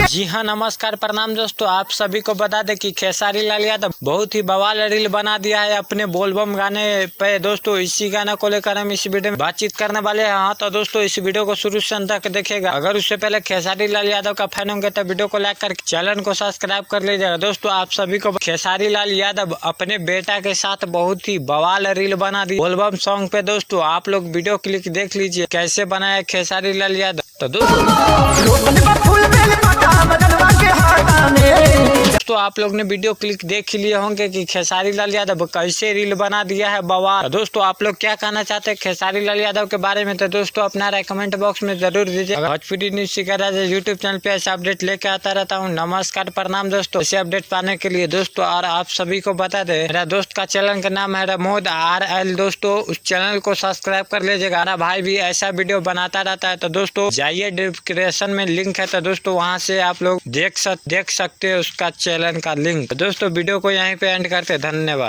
जी हाँ, नमस्कार प्रणाम दोस्तों। आप सभी को बता दें कि खेसारी लाल यादव बहुत ही बवाल रील बना दिया है अपने बोलबम गाने पे। दोस्तों इसी गाने को लेकर हम इस वीडियो में बातचीत करने वाले हैं। हाँ तो दोस्तों इस वीडियो को शुरू से अंत तक देखिएगा। अगर उससे पहले खेसारी लाल यादव का फैन होंगे तो वीडियो को लाइक कर चैनल को सब्सक्राइब कर लीजिएगा। दोस्तों आप सभी को खेसारी लाल यादव अपने बेटा के साथ बहुत ही बवाल रील बना दी बोलबम सॉन्ग पे। दोस्तों आप लोग वीडियो क्लिक देख लीजिए कैसे बनाया खेसारी लाल यादव। तो दोस्तों आप लोग ने वीडियो क्लिक देख लिए होंगे कि खेसारी लाल यादव कैसे रील बना दिया है बवाल। तो दोस्तों आप लोग क्या कहना चाहते हैं खेसारी लाल यादव के बारे में, तो दोस्तों अपना राय कमेंट बॉक्स में जरूर दीजिए। भोजपुरी न्यूज शिकार यूट्यूब चैनल पे ऐसे अपडेट लेके आता रहता हूँ। नमस्कार प्रणाम दोस्तों। ऐसे अपडेट पाने के लिए दोस्तों और आप सभी को बता दे मेरा दोस्त का चैनल का नाम है रमोद RL। दोस्तों उस चैनल को सब्सक्राइब कर लीजिएगा। मेरा भाई भी ऐसा वीडियो बनाता रहता है। तो दोस्तों जाइए डिस्क्रिप्शन में लिंक है, तो दोस्तों वहाँ से आप लोग देख सकते हैं उसका चैनल का लिंक। दोस्तों वीडियो को यहीं पे एंड करते हैं। धन्यवाद।